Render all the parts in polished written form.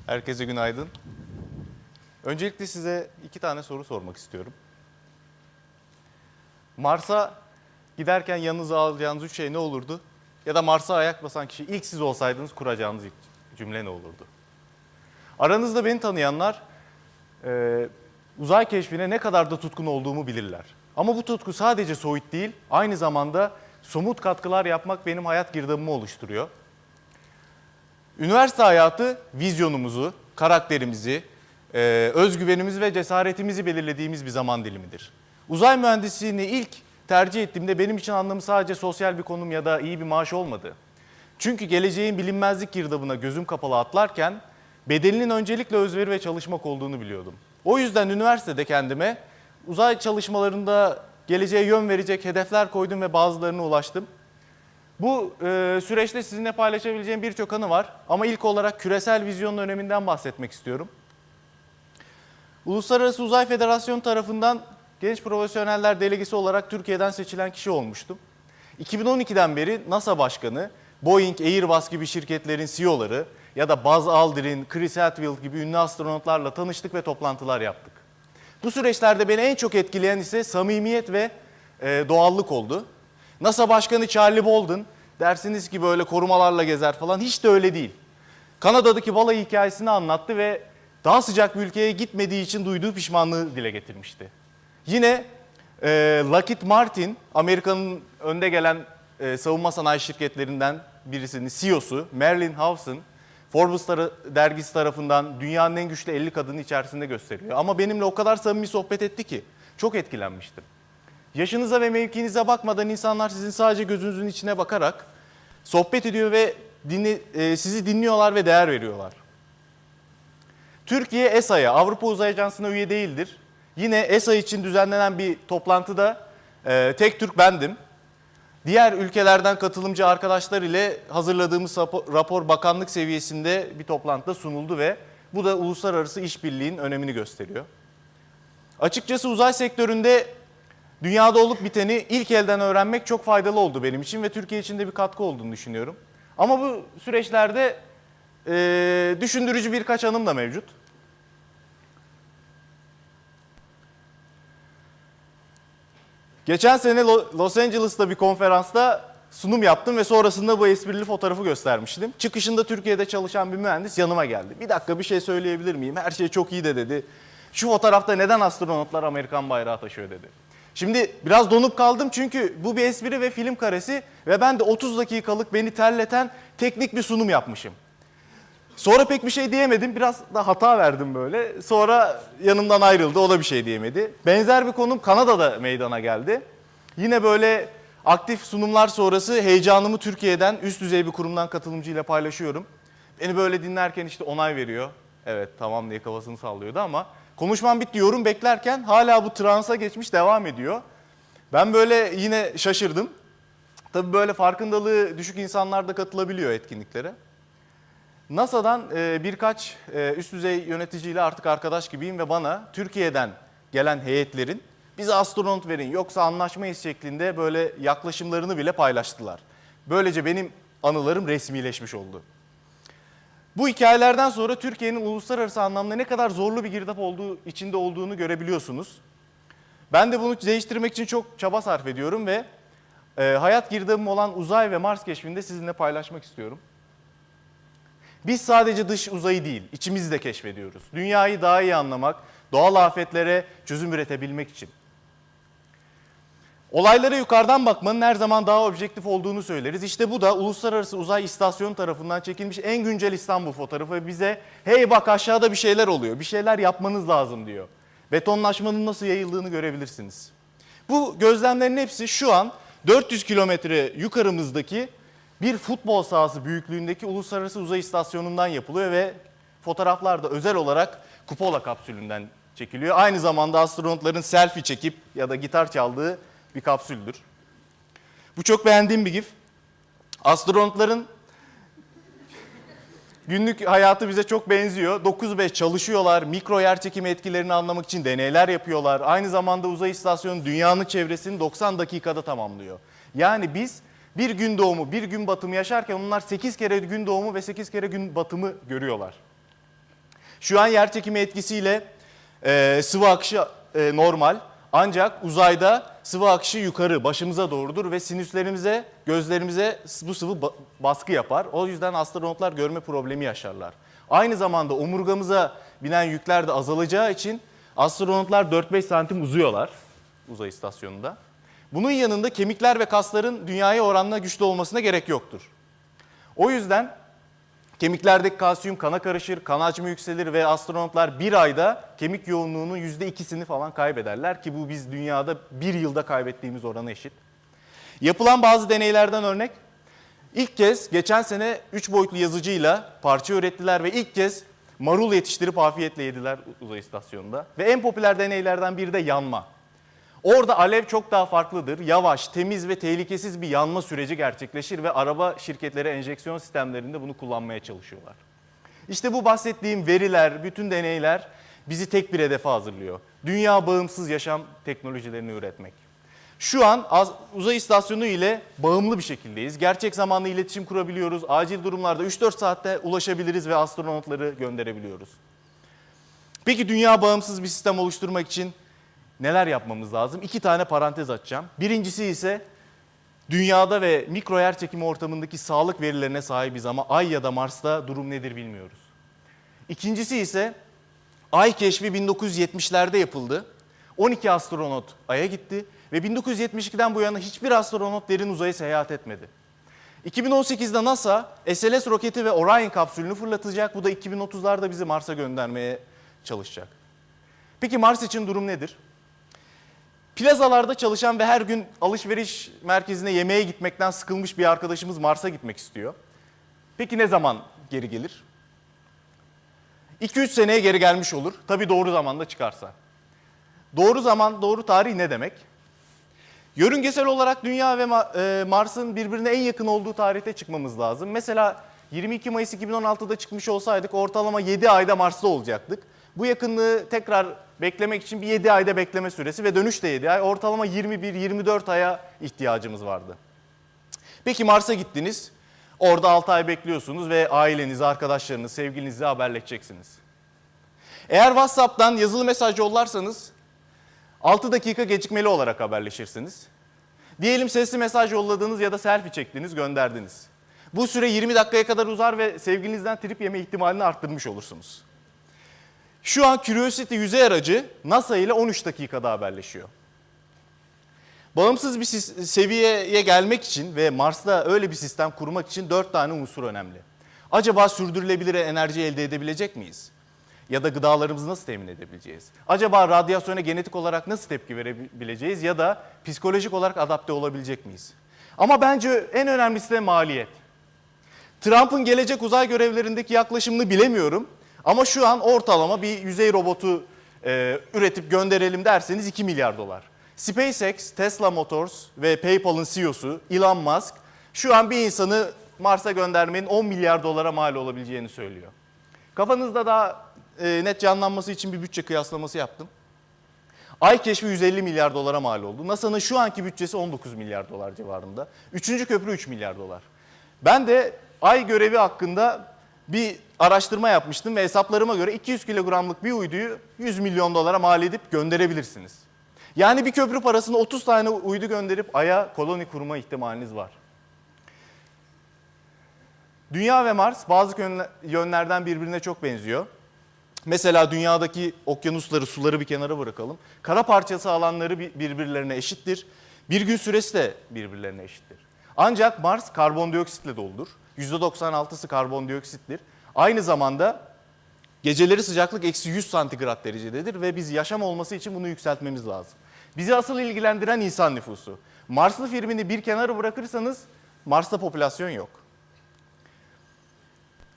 Herkese günaydın. Öncelikle size 2 tane soru sormak istiyorum. Mars'a giderken yanınıza alacağınız 3 şey ne olurdu? Ya da Mars'a ayak basan kişi ilk siz olsaydınız kuracağınız ilk cümle ne olurdu? Aranızda beni tanıyanlar uzay keşfine ne kadar da tutkun olduğumu bilirler. Ama bu tutku sadece soyut değil, aynı zamanda somut katkılar yapmak benim hayat girdabımı oluşturuyor. Üniversite hayatı vizyonumuzu, karakterimizi, özgüvenimizi ve cesaretimizi belirlediğimiz bir zaman dilimidir. Uzay mühendisliğini ilk tercih ettiğimde benim için anlamı sadece sosyal bir konum ya da iyi bir maaş olmadı. Çünkü geleceğin bilinmezlik girdabına gözüm kapalı atlarken bedelinin öncelikle özveri ve çalışmak olduğunu biliyordum. O yüzden üniversitede kendime uzay çalışmalarında geleceğe yön verecek hedefler koydum ve bazılarına ulaştım. Bu süreçte sizinle paylaşabileceğim birçok anı var ama ilk olarak küresel vizyonun öneminden bahsetmek istiyorum. Uluslararası Uzay Federasyonu tarafından Genç Profesyoneller Delegesi olarak Türkiye'den seçilen kişi olmuştum. 2012'den beri NASA Başkanı, Boeing, Airbus gibi şirketlerin CEO'ları ya da Buzz Aldrin, Chris Hadfield gibi ünlü astronotlarla tanıştık ve toplantılar yaptık. Bu süreçlerde beni en çok etkileyen ise samimiyet ve doğallık oldu. NASA Başkanı Charlie Bolden, dersiniz ki böyle korumalarla gezer falan, hiç de öyle değil. Kanada'daki balayı hikayesini anlattı ve daha sıcak bir ülkeye gitmediği için duyduğu pişmanlığı dile getirmişti. Yine Lockheed Martin, Amerika'nın önde gelen savunma sanayi şirketlerinden birisinin CEO'su Marillyn Hewson, Forbes dergisi tarafından dünyanın en güçlü 50 kadını içerisinde gösteriyor. Ama benimle o kadar samimi sohbet etti ki çok etkilenmiştim. Yaşınıza ve mevkinize bakmadan insanlar sizin sadece gözünüzün içine bakarak sohbet ediyor ve sizi dinliyorlar ve değer veriyorlar. Türkiye ESA'ya, Avrupa Uzay Ajansı'na üye değildir. Yine ESA için düzenlenen bir toplantıda tek Türk bendim. Diğer ülkelerden katılımcı arkadaşlar ile hazırladığımız rapor bakanlık seviyesinde bir toplantıda sunuldu ve bu da uluslararası işbirliğinin önemini gösteriyor. Açıkçası uzay sektöründe dünyada olup biteni ilk elden öğrenmek çok faydalı oldu benim için ve Türkiye için de bir katkı olduğunu düşünüyorum. Ama bu süreçlerde düşündürücü birkaç anım da mevcut. Geçen sene Los Angeles'ta bir konferansta sunum yaptım ve sonrasında bu esprili fotoğrafı göstermiştim. Çıkışında Türkiye'de çalışan bir mühendis yanıma geldi. Bir dakika, bir şey söyleyebilir miyim? Her şey çok iyi de dedi. Şu fotoğrafta neden astronotlar Amerikan bayrağı taşıyor dedi. Şimdi biraz donup kaldım çünkü bu bir espri ve film karesi ve ben de 30 dakikalık beni terleten teknik bir sunum yapmışım. Sonra pek bir şey diyemedim, biraz da hata verdim böyle. Sonra yanımdan ayrıldı, o da bir şey diyemedi. Benzer bir konum Kanada'da meydana geldi. Yine böyle aktif sunumlar sonrası heyecanımı Türkiye'den üst düzey bir kurumdan katılımcıyla paylaşıyorum. Beni böyle dinlerken işte onay veriyor. Evet tamam diye kafasını sallıyordu ama konuşmam bitti, yorum beklerken hala bu transa geçmiş devam ediyor. Ben böyle yine şaşırdım. Tabii böyle farkındalığı düşük insanlar da katılabiliyor etkinliklere. NASA'dan birkaç üst düzey yöneticiyle artık arkadaş gibiyim ve bana Türkiye'den gelen heyetlerin bize astronot verin yoksa anlaşmayız şeklinde böyle yaklaşımlarını bile paylaştılar. Böylece benim anılarım resmileşmiş oldu. Bu hikayelerden sonra Türkiye'nin uluslararası anlamda ne kadar zorlu bir girdap içinde olduğunu görebiliyorsunuz. Ben de bunu değiştirmek için çok çaba sarf ediyorum ve hayat girdabım olan uzay ve Mars keşfinde sizinle paylaşmak istiyorum. Biz sadece dış uzayı değil, içimizi de keşfediyoruz. Dünyayı daha iyi anlamak, doğal afetlere çözüm üretebilmek için. Olaylara yukarıdan bakmanın her zaman daha objektif olduğunu söyleriz. İşte bu da Uluslararası Uzay İstasyonu tarafından çekilmiş en güncel İstanbul fotoğrafı ve bize hey bak aşağıda bir şeyler oluyor, bir şeyler yapmanız lazım diyor. Betonlaşmanın nasıl yayıldığını görebilirsiniz. Bu gözlemlerin hepsi şu an 400 kilometre yukarımızdaki bir futbol sahası büyüklüğündeki Uluslararası Uzay İstasyonu'ndan yapılıyor ve fotoğraflar da özel olarak Kupola kapsülünden çekiliyor. Aynı zamanda astronotların selfie çekip ya da gitar çaldığı bir kapsüldür. Bu çok beğendiğim bir gif. Astronotların günlük hayatı bize çok benziyor. 9-5 çalışıyorlar, mikro yerçekimi etkilerini anlamak için deneyler yapıyorlar. Aynı zamanda uzay istasyonu dünyanın çevresini 90 dakikada tamamlıyor. Yani biz bir gün doğumu, bir gün batımı yaşarken onlar 8 kere gün doğumu ve 8 kere gün batımı görüyorlar. Şu an yer çekimi etkisiyle sıvı akışı normal. Ancak uzayda sıvı akışı yukarı, başımıza doğrudur ve sinüslerimize, gözlerimize bu sıvı baskı yapar. O yüzden astronotlar görme problemi yaşarlar. Aynı zamanda omurgamıza binen yükler de azalacağı için astronotlar 4-5 santim uzuyorlar uzay istasyonunda. Bunun yanında kemikler ve kasların dünyaya oranla güçlü olmasına gerek yoktur. O yüzden kemiklerdeki kalsiyum kana karışır, kan hacmi yükselir ve astronotlar bir ayda kemik yoğunluğunun %2'sini falan kaybederler ki bu biz dünyada bir yılda kaybettiğimiz orana eşit. Yapılan bazı deneylerden örnek, ilk kez geçen sene 3 boyutlu yazıcıyla parça ürettiler ve ilk kez marul yetiştirip afiyetle yediler uzay istasyonunda. Ve en popüler deneylerden biri de yanma. Orada alev çok daha farklıdır. Yavaş, temiz ve tehlikesiz bir yanma süreci gerçekleşir ve araba şirketleri enjeksiyon sistemlerinde bunu kullanmaya çalışıyorlar. İşte bu bahsettiğim veriler, bütün deneyler bizi tek bir hedefe hazırlıyor. Dünya bağımsız yaşam teknolojilerini üretmek. Şu an uzay istasyonu ile bağımlı bir şekildeyiz. Gerçek zamanlı iletişim kurabiliyoruz. Acil durumlarda 3-4 saatte ulaşabiliriz ve astronotları gönderebiliyoruz. Peki dünya bağımsız bir sistem oluşturmak için neler yapmamız lazım? 2 tane parantez açacağım. Birincisi ise dünyada ve mikro yer çekimi ortamındaki sağlık verilerine sahibiz ama Ay ya da Mars'ta durum nedir bilmiyoruz. İkincisi ise Ay keşfi 1970'lerde yapıldı. 12 astronot Ay'a gitti ve 1972'den bu yana hiçbir astronot derin uzaya seyahat etmedi. 2018'de NASA SLS roketi ve Orion kapsülünü fırlatacak. Bu da 2030'larda bizi Mars'a göndermeye çalışacak. Peki Mars için durum nedir? Plazalarda çalışan ve her gün alışveriş merkezine yemeğe gitmekten sıkılmış bir arkadaşımız Mars'a gitmek istiyor. Peki ne zaman geri gelir? 2-3 seneye geri gelmiş olur. Tabii doğru zamanda çıkarsa. Doğru zaman, doğru tarih ne demek? Yörüngesel olarak Dünya ve Mars'ın birbirine en yakın olduğu tarihte çıkmamız lazım. Mesela 22 Mayıs 2016'da çıkmış olsaydık ortalama 7 ayda Mars'ta olacaktık. Bu yakınlığı tekrar beklemek için bir 7 ayda bekleme süresi ve dönüş de 7 ay. Ortalama 21-24 aya ihtiyacımız vardı. Peki Mars'a gittiniz. Orada 6 ay bekliyorsunuz ve ailenizi, arkadaşlarınızı, sevgilinizi haberleşeceksiniz. Eğer WhatsApp'tan yazılı mesaj yollarsanız 6 dakika gecikmeli olarak haberleşirsiniz. Diyelim sesli mesaj yolladınız ya da selfie çektiniz, gönderdiniz. Bu süre 20 dakikaya kadar uzar ve sevgilinizden trip yeme ihtimalini arttırmış olursunuz. Şu an Curiosity yüzey aracı NASA ile 13 dakikada haberleşiyor. Bağımsız bir seviyeye gelmek için ve Mars'ta öyle bir sistem kurmak için 4 tane unsur önemli. Acaba sürdürülebilir enerji elde edebilecek miyiz? Ya da gıdalarımızı nasıl temin edebileceğiz? Acaba radyasyona genetik olarak nasıl tepki verebileceğiz ya da psikolojik olarak adapte olabilecek miyiz? Ama bence en önemlisi de maliyet. Trump'ın gelecek uzay görevlerindeki yaklaşımını bilemiyorum. Ama şu an ortalama bir yüzey robotu üretip gönderelim derseniz 2 milyar dolar. SpaceX, Tesla Motors ve PayPal'ın CEO'su Elon Musk şu an bir insanı Mars'a göndermenin 10 milyar dolara mal olabileceğini söylüyor. Kafanızda daha net canlanması için bir bütçe kıyaslaması yaptım. Ay keşfi 150 milyar dolara mal oldu. NASA'nın şu anki bütçesi 19 milyar dolar civarında. 3. köprü 3 milyar dolar. Ben de Ay görevi hakkında bir araştırma yapmıştım ve hesaplarıma göre 200 kilogramlık bir uyduyu 100 milyon dolara mal edip gönderebilirsiniz. Yani bir köprü parasını 30 tane uydu gönderip Ay'a koloni kurma ihtimaliniz var. Dünya ve Mars bazı yönlerden birbirine çok benziyor. Mesela dünyadaki okyanusları, suları bir kenara bırakalım. Kara parçası alanları birbirlerine eşittir. Bir gün süresi de birbirlerine eşittir. Ancak Mars karbondioksitle doludur. %96'sı karbondioksittir. Aynı zamanda geceleri sıcaklık eksi 100 santigrat derecededir ve biz yaşam olması için bunu yükseltmemiz lazım. Bizi asıl ilgilendiren insan nüfusu. Marslı filmini bir kenara bırakırsanız Mars'ta popülasyon yok.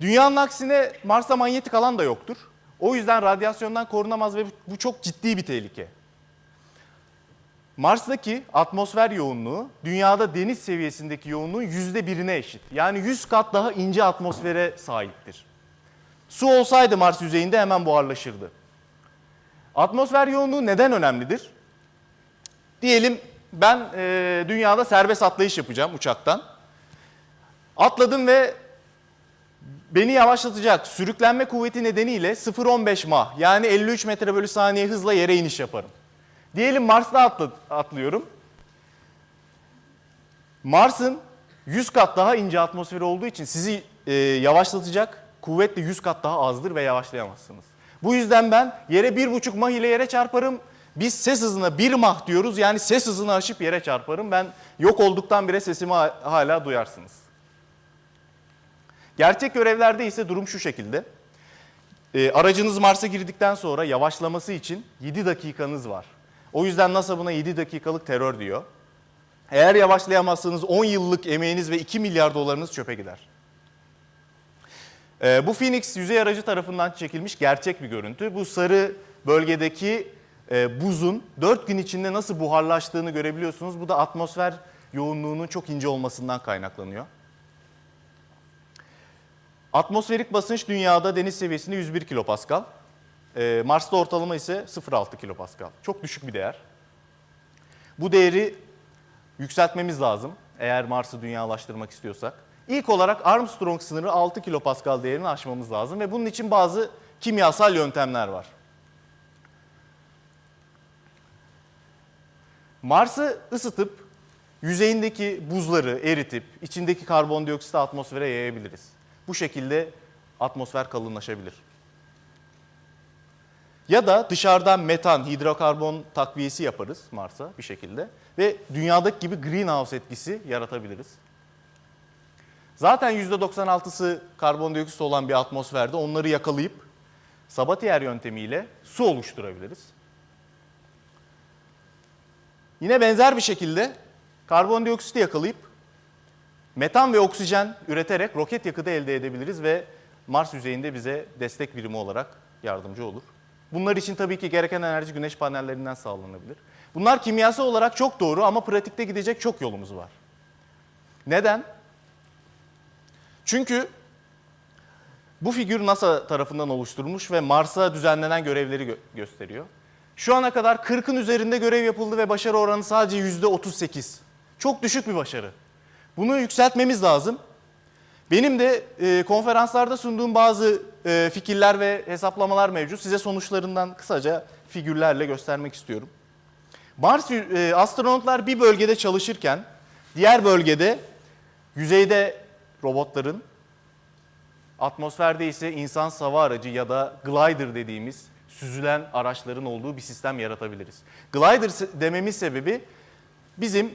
Dünyanın aksine Mars'ta manyetik alan da yoktur. O yüzden radyasyondan korunamaz ve bu çok ciddi bir tehlike. Mars'taki atmosfer yoğunluğu dünyada deniz seviyesindeki yoğunluğun %1'ine eşit. Yani 100 kat daha ince atmosfere sahiptir. Su olsaydı Mars yüzeyinde hemen buharlaşırdı. Atmosfer yoğunluğu neden önemlidir? Diyelim ben dünyada serbest atlayış yapacağım uçaktan. Atladım ve Beni yavaşlatacak sürüklenme kuvveti nedeniyle 0,15 mah yani 53 metre bölü saniye hızla yere iniş yaparım. Diyelim Mars'ta atlıyorum. Mars'ın 100 kat daha ince atmosferi olduğu için sizi yavaşlatacak kuvvet de 100 kat daha azdır ve yavaşlayamazsınız. Bu yüzden ben yere 1,5 mah ile yere çarparım. Biz ses hızına 1 mah diyoruz, yani ses hızını aşıp yere çarparım. Ben yok olduktan bile sesimi hala duyarsınız. Gerçek görevlerde ise durum şu şekilde. Aracınız Mars'a girdikten sonra yavaşlaması için 7 dakikanız var. O yüzden NASA buna 7 dakikalık terör diyor. Eğer yavaşlayamazsanız 10 yıllık emeğiniz ve 2 milyar dolarınız çöpe gider. Bu Phoenix yüzey aracı tarafından çekilmiş gerçek bir görüntü. Bu sarı bölgedeki buzun 4 gün içinde nasıl buharlaştığını görebiliyorsunuz. Bu da atmosfer yoğunluğunun çok ince olmasından kaynaklanıyor. Atmosferik basınç dünyada deniz seviyesinde 101 kilopascal. Mars'ta ortalama ise 0,6 kilopascal. Çok düşük bir değer. Bu değeri yükseltmemiz lazım eğer Mars'ı dünyalaştırmak istiyorsak. İlk olarak Armstrong sınırı 6 kilopascal değerini aşmamız lazım ve bunun için bazı kimyasal yöntemler var. Mars'ı ısıtıp yüzeyindeki buzları eritip içindeki karbondioksiti atmosfere yayabiliriz. Bu şekilde atmosfer kalınlaşabilir. Ya da dışarıdan metan, hidrokarbon takviyesi yaparız Mars'a bir şekilde ve dünyadaki gibi greenhouse etkisi yaratabiliriz. Zaten %96'sı karbondioksit olan bir atmosferde onları yakalayıp Sabatier yöntemiyle su oluşturabiliriz. Yine benzer bir şekilde karbondioksiti yakalayıp metan ve oksijen üreterek roket yakıtı elde edebiliriz ve Mars yüzeyinde bize destek birimi olarak yardımcı olur. Bunlar için tabii ki gereken enerji güneş panellerinden sağlanabilir. Bunlar kimyasal olarak çok doğru ama pratikte gidecek çok yolumuz var. Neden? Çünkü bu figür NASA tarafından oluşturulmuş ve Mars'a düzenlenen görevleri gösteriyor. Şu ana kadar 40'ın üzerinde görev yapıldı ve başarı oranı sadece %38. Çok düşük bir başarı. Bunu yükseltmemiz lazım. Benim de konferanslarda sunduğum bazı fikirler ve hesaplamalar mevcut. Size sonuçlarından kısaca figürlerle göstermek istiyorum. Astronotlar bir bölgede çalışırken diğer bölgede yüzeyde robotların, atmosferde ise insan hava aracı ya da glider dediğimiz süzülen araçların olduğu bir sistem yaratabiliriz. Glider dememin sebebi bizim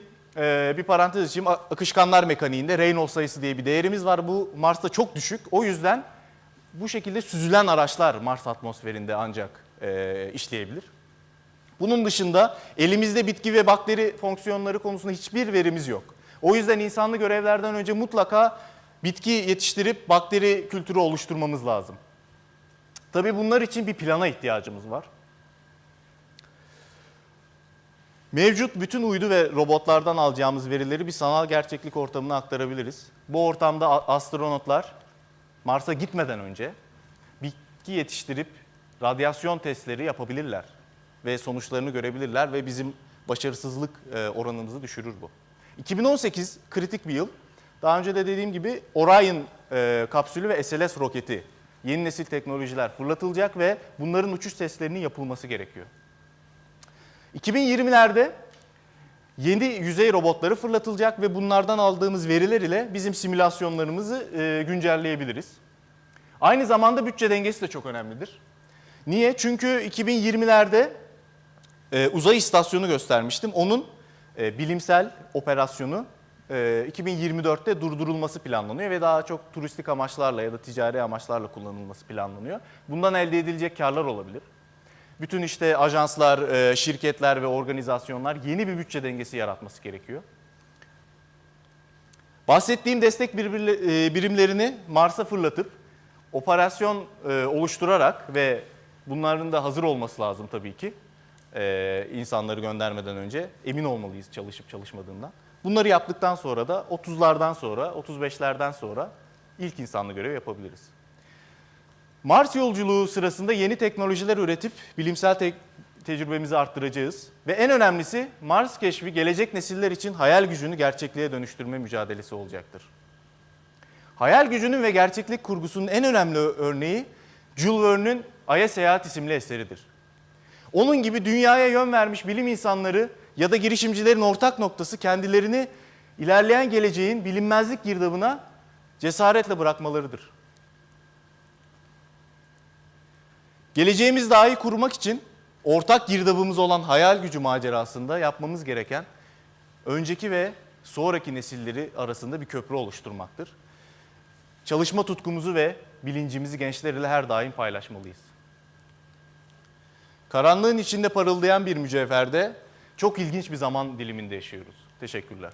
bir parantez açayım, akışkanlar mekaniğinde Reynolds sayısı diye bir değerimiz var. Bu Mars'ta çok düşük. O yüzden bu şekilde süzülen araçlar Mars atmosferinde ancak işleyebilir. Bunun dışında elimizde bitki ve bakteri fonksiyonları konusunda hiçbir verimiz yok. O yüzden insanlı görevlerden önce mutlaka bitki yetiştirip bakteri kültürü oluşturmamız lazım. Tabii bunlar için bir plana ihtiyacımız var. Mevcut bütün uydu ve robotlardan alacağımız verileri bir sanal gerçeklik ortamına aktarabiliriz. Bu ortamda astronotlar Mars'a gitmeden önce bitki yetiştirip radyasyon testleri yapabilirler ve sonuçlarını görebilirler ve bizim başarısızlık oranımızı düşürür bu. 2018 kritik bir yıl. Daha önce de dediğim gibi Orion kapsülü ve SLS roketi, yeni nesil teknolojiler fırlatılacak ve bunların uçuş testlerinin yapılması gerekiyor. 2020'lerde yeni yüzey robotları fırlatılacak ve bunlardan aldığımız veriler ile bizim simülasyonlarımızı güncelleyebiliriz. Aynı zamanda bütçe dengesi de çok önemlidir. Niye? Çünkü 2020'lerde uzay istasyonu göstermiştim. Onun bilimsel operasyonu 2024'te durdurulması planlanıyor ve daha çok turistik amaçlarla ya da ticari amaçlarla kullanılması planlanıyor. Bundan elde edilecek karlar olabilir. Bütün işte ajanslar, şirketler ve organizasyonlar yeni bir bütçe dengesi yaratması gerekiyor. Bahsettiğim destek birimlerini Mars'a fırlatıp operasyon oluşturarak ve bunların da hazır olması lazım tabii ki. İnsanları göndermeden önce emin olmalıyız çalışıp çalışmadığından. Bunları yaptıktan sonra da 30'lardan sonra, 35'lerden sonra ilk insanlı görev yapabiliriz. Mars yolculuğu sırasında yeni teknolojiler üretip bilimsel tecrübemizi arttıracağız. Ve en önemlisi Mars keşfi gelecek nesiller için hayal gücünü gerçekliğe dönüştürme mücadelesi olacaktır. Hayal gücünün ve gerçeklik kurgusunun en önemli örneği Jules Verne'ün Ay'a Seyahat isimli eseridir. Onun gibi dünyaya yön vermiş bilim insanları ya da girişimcilerin ortak noktası kendilerini ilerleyen geleceğin bilinmezlik girdabına cesaretle bırakmalarıdır. Geleceğimizi daha iyi kurmak için ortak girdabımız olan hayal gücü macerasında yapmamız gereken önceki ve sonraki nesilleri arasında bir köprü oluşturmaktır. Çalışma tutkumuzu ve bilincimizi gençlerle her daim paylaşmalıyız. Karanlığın içinde parıldayan bir mücevherde çok ilginç bir zaman diliminde yaşıyoruz. Teşekkürler.